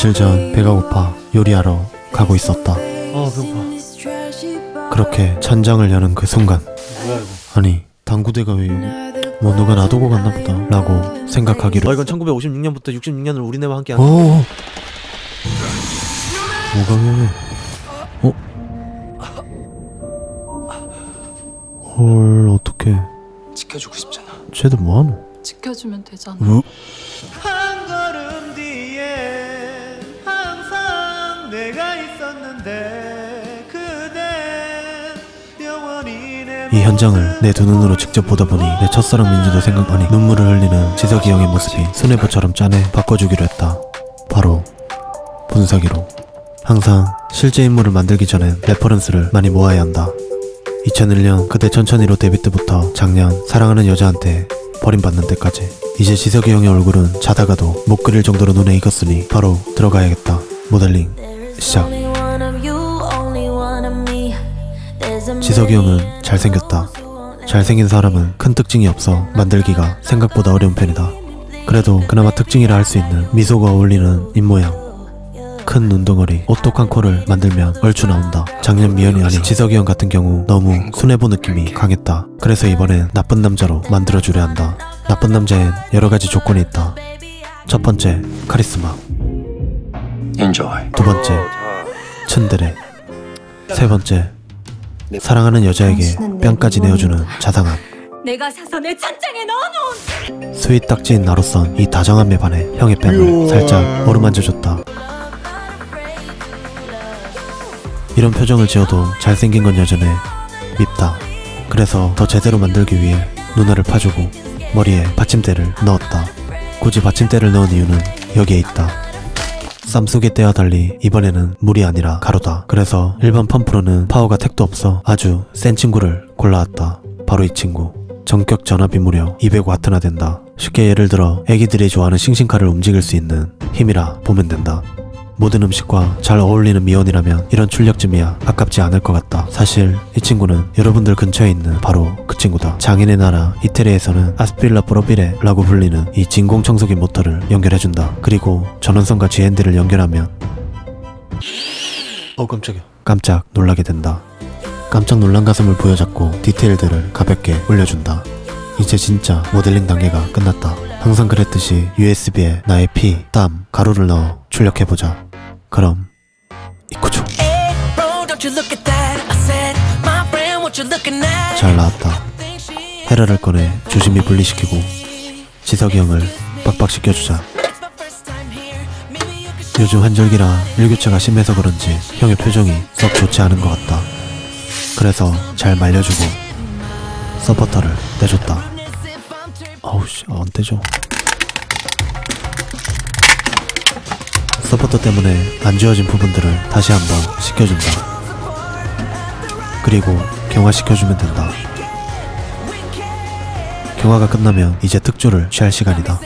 며칠 전 배가 고파 요리하러 가고 있었다. 배고파. 그렇게 찬장을 여는 그 순간, 뭐야 이거? 아니 당구대가 왜 여기? 뭐 누가 놔두고 갔나 보다 라고 생각하기로. 이건 1956년부터 66년을 우리네와 함께 한. 뭐가 왜? 헐, 어떡해. 지켜주고 싶잖아. 쟤들 뭐하노? 지켜주면 되잖아. 한 걸음 뒤에 항상 내가 있었는데 그댄 영원히 내 이 현장을 내 두 눈으로 직접 보다 보니 내 첫사랑 민주도 생각나니 눈물을 흘리는 지석이 형의 모습이 수뇌부처럼 짠해 바꿔주기로 했다. 바로 분사기로. 항상 실제 인물을 만들기 전엔 레퍼런스를 많이 모아야 한다. 2001년 그대 천천히로 데뷔 때부터 작년 사랑하는 여자한테 버림받는 때까지, 이제 지석이 형의 얼굴은 자다가도 못 그릴 정도로 눈에 익었으니 바로 들어가야겠다. 모델링 시작. 지석이 형은 잘생겼다. 잘생긴 사람은 큰 특징이 없어 만들기가 생각보다 어려운 편이다. 그래도 그나마 특징이라 할 수 있는 미소가 어울리는 입모양, 큰 눈덩어리, 오똑한 코를 만들면 얼추 나온다. 작년 미연이 아닌 지석이 형 같은 경우 너무 순애보 느낌이 강했다. 그래서 이번엔 나쁜 남자로 만들어주려 한다. 나쁜 남자엔 여러가지 조건이 있다. 첫 번째, 카리스마. Enjoy. 두 번째, 츤데레. 세 번째, 사랑하는 여자에게 뺨까지 내어주는 자상함. 내가 사서 내 찬장에 넣어놓은 스윗 딱지인 나로선 이 다정함에 반해 형의 뺨을 살짝 어루만져줬다. 이런 표정을 지어도 잘생긴 건 여전해 밉다. 그래서 더 제대로 만들기 위해 눈알을 파주고 머리에 받침대를 넣었다. 굳이 받침대를 넣은 이유는 여기에 있다. 쌈속의 때와 달리 이번에는 물이 아니라 가루다. 그래서 일반 펌프로는 파워가 택도 없어 아주 센 친구를 골라왔다. 바로 이 친구. 전격 전압이 무려 200W나 된다. 쉽게 예를 들어 애기들이 좋아하는 싱싱카를 움직일 수 있는 힘이라 보면 된다. 모든 음식과 잘 어울리는 미원이라면 이런 출력쯤이야 아깝지 않을 것 같다. 사실 이 친구는 여러분들 근처에 있는 바로 그 친구다. 장인의 나라 이태리에서는 아스피라 프로비레 라고 불리는 이 진공청소기 모터를 연결해준다. 그리고 전원선과 GND를 연결하면 깜짝이야. 깜짝 놀라게 된다. 깜짝 놀란 가슴을 부여잡고 디테일들을 가볍게 올려준다. 이제 진짜 모델링 단계가 끝났다. 항상 그랬듯이 USB에 나의 피, 땀, 가루를 넣어 출력해보자. 그럼 이코죠. 잘 나왔다. 헤라를 꺼내 조심히 분리시키고 지석이 형을 빡빡시켜주자. 요즘 한절기라 일교차가 심해서 그런지 형의 표정이 썩 좋지 않은 것 같다. 그래서 잘 말려주고 서포터를 떼줬다. 아우씨, 안 떼줘. 서포터 때문에 안 지워진 부분들을 다시 한번 씻겨준다. 그리고 경화시켜주면 된다. 경화가 끝나면 이제 특조를 취할 시간이다.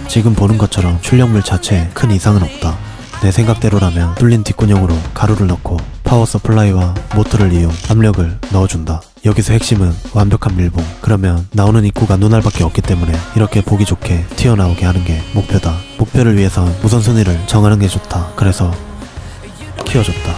지금 보는 것처럼 출력물 자체에 큰 이상은 없다. 내 생각대로라면 뚫린 뒷구녕으로 가루를 넣고 파워 서플라이와 모터를 이용 압력을 넣어준다. 여기서 핵심은 완벽한 밀봉. 그러면 나오는 입구가 눈알밖에 없기 때문에 이렇게 보기 좋게 튀어나오게 하는 게 목표다. 목표를 위해선 우선순위를 정하는 게 좋다. 그래서 키워줬다.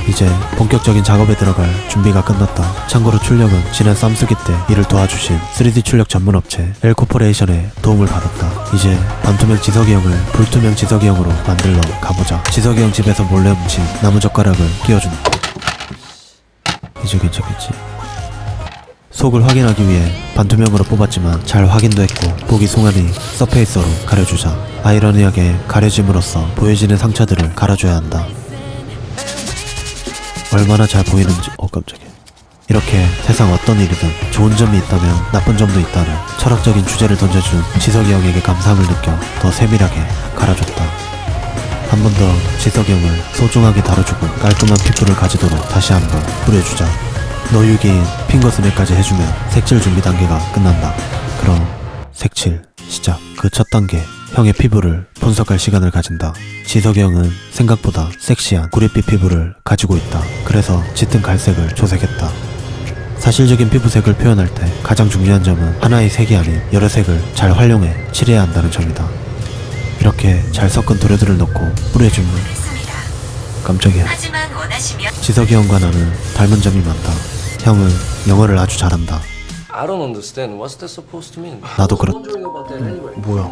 이제 본격적인 작업에 들어갈 준비가 끝났다. 참고로 출력은 지난 쌈쓰기 때 이를 도와주신 3D 출력 전문 업체 엘코퍼레이션의 도움을 받았다. 이제 반투명 지석이 형을 불투명 지석이 형으로 만들러 가보자. 지석이 형 집에서 몰래 훔친 나무젓가락을 끼워준다. 이제 괜찮겠지? 속을 확인하기 위해 반투명으로 뽑았지만 잘 확인도 했고 보기 송하니 서페이서로 가려주자. 아이러니하게 가려짐으로써 보여지는 상처들을 갈아줘야 한다. 얼마나 잘 보이는지. 깜짝이야. 이렇게 세상 어떤 일이든 좋은 점이 있다면 나쁜 점도 있다는 철학적인 주제를 던져준 지석이 형에게 감사함을 느껴 더 세밀하게 갈아줬다. 한 번 더 지석이 형을 소중하게 다뤄주고 깔끔한 피부를 가지도록 다시 한번 뿌려주자. 노유기인 핑거스냅까지 해주면 색칠 준비 단계가 끝난다. 그럼 색칠 시작. 그 첫 단계, 형의 피부를 분석할 시간을 가진다. 지석이 형은 생각보다 섹시한 구릿빛 피부를 가지고 있다. 그래서 짙은 갈색을 조색했다. 사실적인 피부색을 표현할 때 가장 중요한 점은 하나의 색이 아닌 여러 색을 잘 활용해 칠해야 한다는 점이다. 이렇게 잘 섞은 도료들을 넣고 뿌려주면 깜짝이야. 지석이 형과 나는 닮은 점이 많다. 형은 영어를 아주 잘한다. I don't understand. What's that supposed to mean? 나도 그렇... Wondering about that anyway. 뭐야?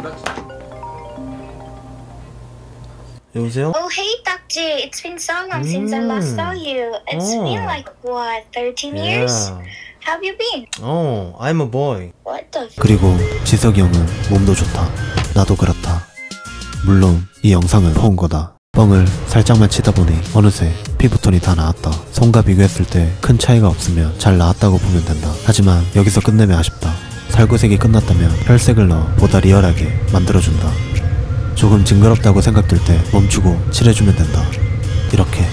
여보세요? Oh, hey, Takji. It's been so long since I last saw you. It's been like, what, 13 years? How have you been? Oh, I'm a boy. What the f***? 그리고 지석이 형은 몸도 좋다. 나도 그렇다. 물론 이 영상은 포온 거다. 뻥을 살짝만 치다 보니 어느새 피부톤이 다 나았다. 손과 비교했을 때 큰 차이가 없으면 잘 나았다고 보면 된다. 하지만 여기서 끝내면 아쉽다. 살구색이 끝났다면 혈색을 넣어 보다 리얼하게 만들어준다. 조금 징그럽다고 생각될 때 멈추고 칠해주면 된다. 이렇게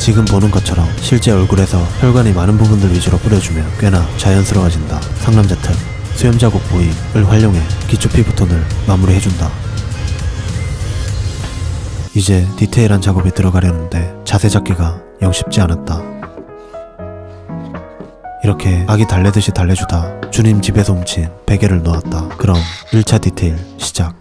지금 보는 것처럼 실제 얼굴에서 혈관이 많은 부분들 위주로 뿌려주면 꽤나 자연스러워진다. 상남자 특 수염자국 보임을 활용해 기초 피부톤을 마무리해준다. 이제 디테일한 작업에 들어가려는데 자세 잡기가 영 쉽지 않았다. 이렇게 아기 달래듯이 달래주다 주님 집에서 훔친 베개를 놓았다. 그럼 1차 디테일 시작.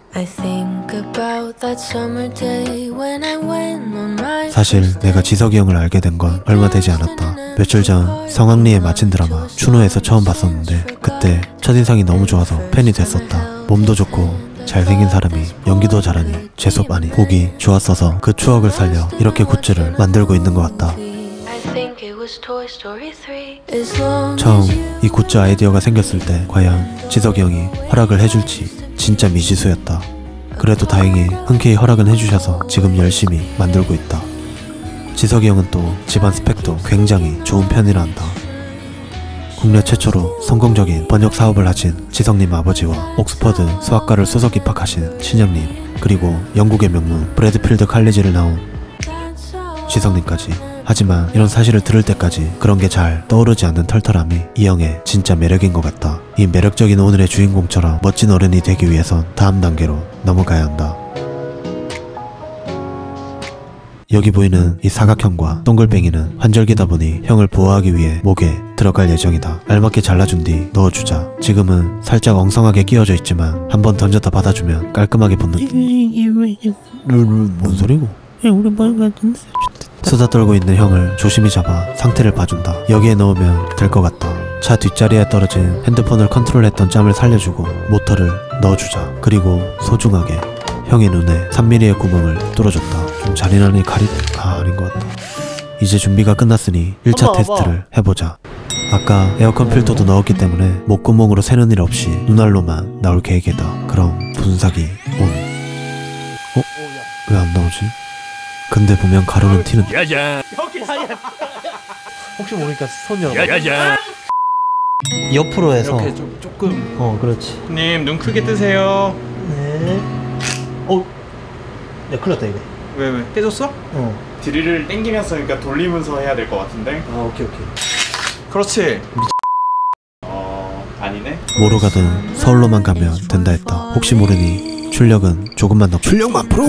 사실 내가 지석이 형을 알게 된 건 얼마 되지 않았다. 며칠 전 성황리에 마친 드라마 추노에서 처음 봤었는데 그때 첫인상이 너무 좋아서 팬이 됐었다. 몸도 좋고 잘생긴 사람이 연기도 잘하니 재수없 아니 보기 좋았어서 그 추억을 살려 이렇게 굿즈를 만들고 있는 것 같다. 처음 이 굿즈 아이디어가 생겼을 때 과연 지석이 형이 허락을 해줄지 진짜 미지수였다. 그래도 다행히 흔쾌히 허락은 해주셔서 지금 열심히 만들고 있다. 지석이 형은 또 집안 스펙도 굉장히 좋은 편이라 한다. 국내 최초로 성공적인 번역 사업을 하신 지석님 아버지와 옥스퍼드 수학과를 수석 입학하신 친형님, 그리고 영국의 명문 브래드필드 칼리지를 나온 지석님까지. 하지만 이런 사실을 들을 때까지 그런 게 잘 떠오르지 않는 털털함이 이 형의 진짜 매력인 것 같다. 이 매력적인 오늘의 주인공처럼 멋진 어른이 되기 위해선 다음 단계로 넘어가야 한다. 여기 보이는 이 사각형과 동글뱅이는 환절기다 보니 형을 보호하기 위해 목에 들어갈 예정이다. 알맞게 잘라준 뒤 넣어주자. 지금은 살짝 엉성하게 끼워져 있지만 한번 던졌다 받아주면 깔끔하게 붙는. 뭔 소리고? 수다 떨고 있는 형을 조심히 잡아 상태를 봐준다. 여기에 넣으면 될 것 같다. 차 뒷자리에 떨어진 핸드폰을 컨트롤했던 짬을 살려주고 모터를 넣어주자. 그리고 소중하게 형의 눈에 3mm의 구멍을 뚫어줬다. 좀 잔인하니 아닌 것 같다. 이제 준비가 끝났으니 1차 테스트를 해보자. 아까 에어컨 필터도 넣었기 때문에 목구멍으로 새는 일 없이 눈알로만 나올 계획이다. 그럼 분사기 온. 왜 안 나오지? 근데 보면 가루는 튀는. 혹시 모르니까 손 열어봐. 옆으로 해서 이렇게 조금. 그렇지. 님 눈 크게 뜨세요. 네. 야, 큰일 났다 이거. 왜? 떼졌어? 드릴을 당기면서 그러니까 돌리면서 해야 될 것 같은데. 오케이. 그렇지. 아니네. 뭐로 가든 서울로만 가면 된다 했다. 혹시 모르니 출력은 조금만 더. 출력만 프로!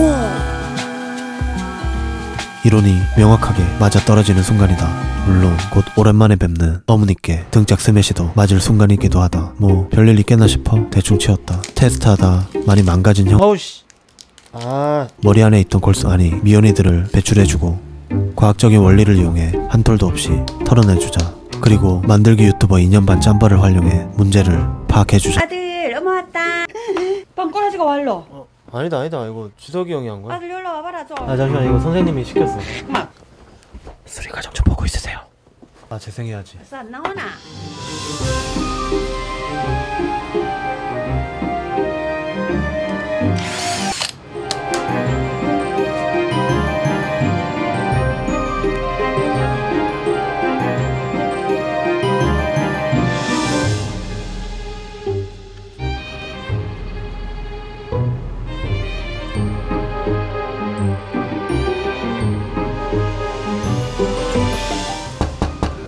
이론이 명확하게 맞아떨어지는 순간이다. 물론 곧 오랜만에 뵙는 어머니께 등짝 스매시도 맞을 순간이기도 하다. 뭐 별일 있겠나 싶어 대충 치웠다. 테스트하다 많이 망가진 형. 어우씨. 머리 안에 있던 골수 아니 미연이들을 배출해주고 과학적인 원리를 이용해 한 톨도 없이 털어내주자. 그리고 만들기 유튜버 2년 반 짬바를 활용해 문제를 파악해주자. 아들 엄마 왔다. 빵꼬라지가 왔로. 아니다 이거 지석이 형이 한 거야. 아들 연락 와봐라 좀. 잠시만 이거 선생님이 시켰어. 수리 과정 좀 보고 있으세요. 재생해야지. 벌써 안 나오나?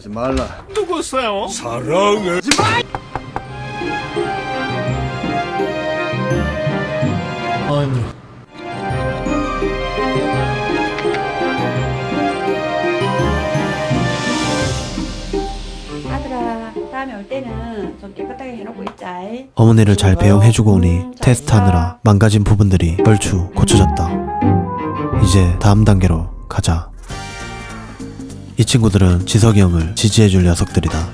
말라. 누구세요? 사랑해. 아니. 아들아 다음에 올 때는 좀 깨끗하게 해놓고 있자. 어머니를 잘 배웅해주고 오니 테스트하느라 망가진 부분들이 얼추 고쳐졌다. 이제 다음 단계로 가자. 이 친구들은 지석이 형을 지지해줄 녀석들이다.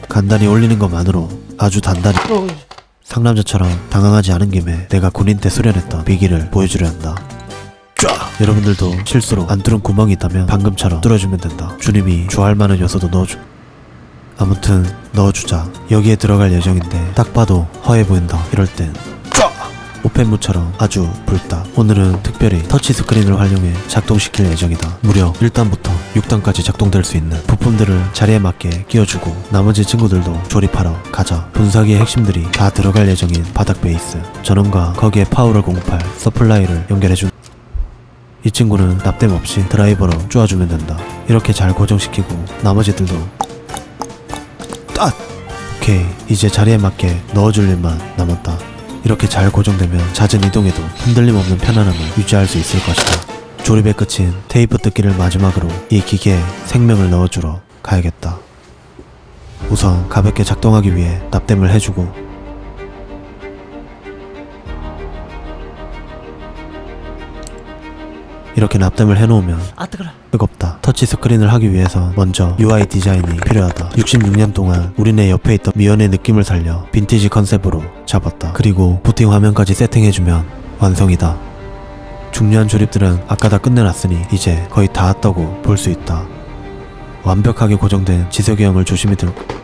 간단히 올리는 것만으로 아주 단단히 상남자처럼 당황하지 않은 김에 내가 군인 때 수련했던 비기를 보여주려 한다. 여러분들도 실수로 안 뚫은 구멍이 있다면 방금처럼 뚫어주면 된다. 주님이 좋아할 만한 요소도 넣어주. 아무튼 넣어주자. 여기에 들어갈 예정인데 딱 봐도 허해 보인다. 이럴 땐 오펜무처럼 아주 붉다. 오늘은 특별히 터치스크린을 활용해 작동시킬 예정이다. 무려 1단부터 6단까지 작동될 수 있는 부품들을 자리에 맞게 끼워주고 나머지 친구들도 조립하러 가자. 분사기의 핵심들이 다 들어갈 예정인 바닥 베이스 전원과 거기에 파워를 공급할 서플라이를 연결해준. 이 친구는 납땜 없이 드라이버로 쪼아주면 된다. 이렇게 잘 고정시키고 나머지들도 오케이. 이제 자리에 맞게 넣어줄 일만 남았다. 이렇게 잘 고정되면 잦은 이동에도 흔들림 없는 편안함을 유지할 수 있을 것이다. 조립의 끝인 테이프 뜯기를 마지막으로 이 기계에 생명을 넣어주러 가야겠다. 우선 가볍게 작동하기 위해 납땜을 해주고 이렇게 납땜을 해놓으면 뜨겁다. 터치스크린을 하기 위해서 먼저 UI 디자인이 필요하다. 66년 동안 우리네 옆에 있던 미연의 느낌을 살려 빈티지 컨셉으로 잡았다. 그리고 부팅 화면까지 세팅해주면 완성이다. 중요한 조립들은 아까 다 끝내놨으니 이제 거의 다 왔다고 볼 수 있다. 완벽하게 고정된 지석이 형을 조심히 들고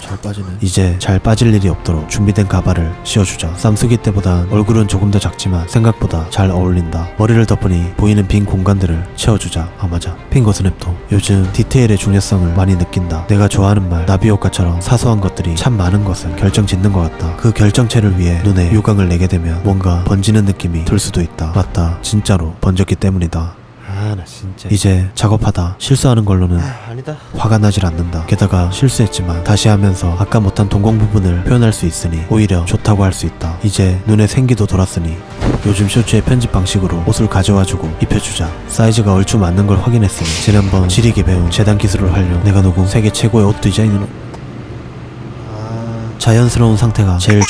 잘 빠지네. 이제 잘 빠질 일이 없도록 준비된 가발을 씌워주자. 쌈쓰기 때보단 얼굴은 조금 더 작지만 생각보다 잘 어울린다. 머리를 덮으니 보이는 빈 공간들을 채워주자. 아 맞아, 핑거 스냅도. 요즘 디테일의 중요성을 많이 느낀다. 내가 좋아하는 말 나비효과처럼 사소한 것들이 참 많은 것을 결정짓는 것 같다. 그 결정체를 위해 눈에 유광을 내게 되면 뭔가 번지는 느낌이 들 수도 있다. 맞다, 진짜로 번졌기 때문이다. 아 나 진짜 이제 작업하다 실수하는 걸로는 아니다. 화가 나질 않는다. 게다가 실수했지만 다시 하면서 아까 못한 동공 부분을 표현할 수 있으니 오히려 좋다고 할 수 있다. 이제 눈에 생기도 돌았으니 요즘 쇼츠의 편집 방식으로 옷을 가져와주고 입혀주자. 사이즈가 얼추 맞는 걸 확인했으니 지난번 지리게 배운 재단 기술을 활용 내가 누구 세계 최고의 옷 디자인으로 자연스러운 상태가 제일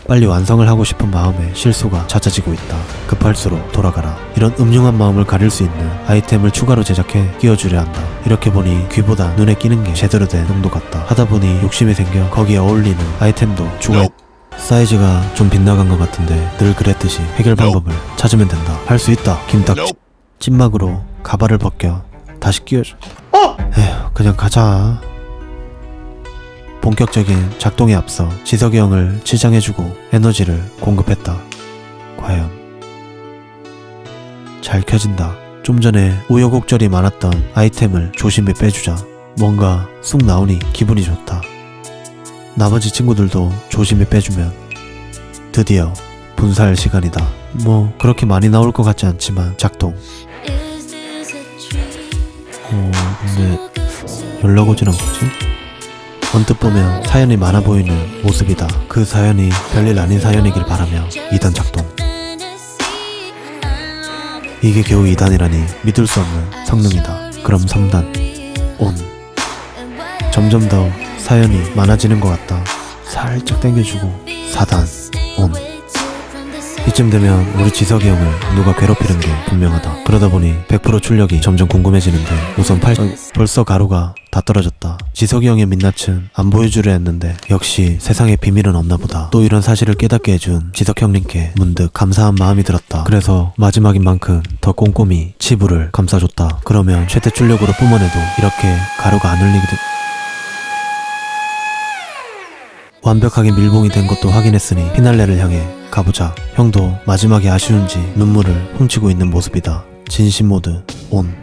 빨리 완성을 하고 싶은 마음에 실수가 잦아지고 있다. 급할수록 돌아가라. 이런 음흉한 마음을 가릴 수 있는 아이템을 추가로 제작해 끼워주려 한다. 이렇게 보니 귀보다 눈에 끼는 게 제대로 된 정도 같다. 하다보니 욕심이 생겨 거기에 어울리는 아이템도 추가해. 사이즈가 좀 빗나간 것 같은데 늘 그랬듯이 해결 방법을 찾으면 된다. 할 수 있다. 김딱지. 찐막으로 가발을 벗겨 다시 끼워줘. 에휴, 그냥 가자. 본격적인 작동에 앞서 지석이 형을 치장해주고 에너지를 공급했다. 과연 잘 켜진다. 좀 전에 우여곡절이 많았던 아이템을 조심히 빼주자. 뭔가 쑥 나오니 기분이 좋다. 나머지 친구들도 조심히 빼주면 드디어 분사할 시간이다. 뭐 그렇게 많이 나올 것 같지 않지만 작동. 근데 연락 오진 않겠지? 언뜻 보면 사연이 많아 보이는 모습이다. 그 사연이 별일 아닌 사연이길 바라며 2단 작동. 이게 겨우 2단이라니 믿을 수 없는 성능이다. 그럼 3단 온. 점점 더 사연이 많아지는 것 같다. 살짝 당겨주고 4단 온. 이쯤 되면 우리 지석이 형을 누가 괴롭히는 게 분명하다. 그러다 보니 100% 출력이 점점 궁금해지는데 우선 벌써 가루가 다 떨어졌다. 지석이 형의 민낯은 안 보여주려 했는데 역시 세상에 비밀은 없나 보다. 또 이런 사실을 깨닫게 해준 지석 형님께 문득 감사한 마음이 들었다. 그래서 마지막인 만큼 더 꼼꼼히 치부를 감싸줬다. 그러면 최대 출력으로 뿜어내도 이렇게 가루가 안 흘리게 돼. 완벽하게 밀봉이 된 것도 확인했으니 피날레를 향해 가보자. 형도 마지막에 아쉬운지 눈물을 훔치고 있는 모습이다. 진심 모드 온.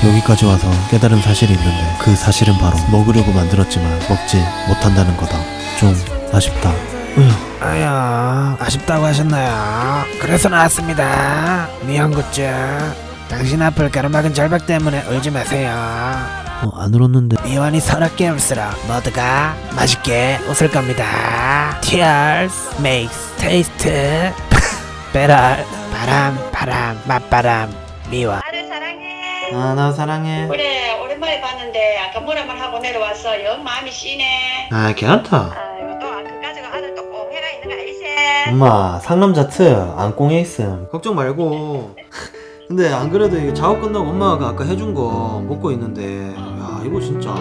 여기까지 와서 깨달은 사실이 있는데 그 사실은 바로 먹으려고 만들었지만 먹지 못한다는 거다. 좀 아쉽다. 아야, 아쉽다고 하셨나요? 그래서 나왔습니다. 미안굿즈. 당신 앞을 가로막은 절벽 때문에 울지 마세요. 안 울었는데. 미완이 서럽게 울수록 모두가 맛있게 웃을 겁니다. Tears makes taste better. 바람, 맛바람, 미완. 나를 사랑해. 아, 나 사랑해. 그래 오랜만에 봤는데 아까 뭐라만 하고 내려왔어. 영 마음이 씨네. 아, 괜찮다. 아이고 또 그 가지고 아들 또 꽁해가 있는 거 알지? 엄마, 상남자 트 안 꽁에 있음. 걱정 말고. 근데 안 그래도 이거 작업 끝나고 엄마가 아까 해준 거 먹고 있는데, 야, 이거 진짜.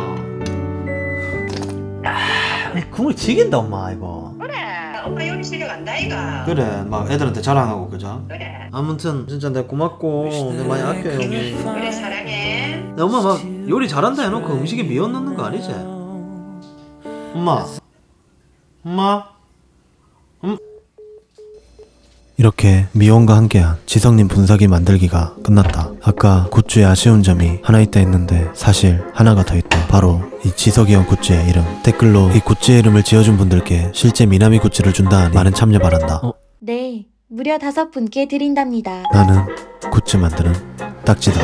국물 지긴다, 엄마, 이거. 그래 엄마 요리 실력 안다 이가. 그래, 막 애들한테 자랑하고, 그죠? 그래 아무튼, 진짜 내가 고맙고, 내가 많이 아껴요, 형이. 그래 사랑해. 내 엄마 막 요리 잘한다 해놓고 음식에 미원 넣는 거 아니지? 엄마. 엄마. 이렇게 미원과 함께한 지성님 분사기 만들기가 끝났다. 아까 굿즈에 아쉬운 점이 하나 있다 했는데 사실 하나가 더 있다. 바로 이 지석이 형 굿즈의 이름. 댓글로 이 굿즈의 이름을 지어준 분들께 실제 미나미 굿즈를 준다 하니 많은 참여 바란다. 네, 무려 5분께 드린답니다. 나는 굿즈 만드는 딱지다.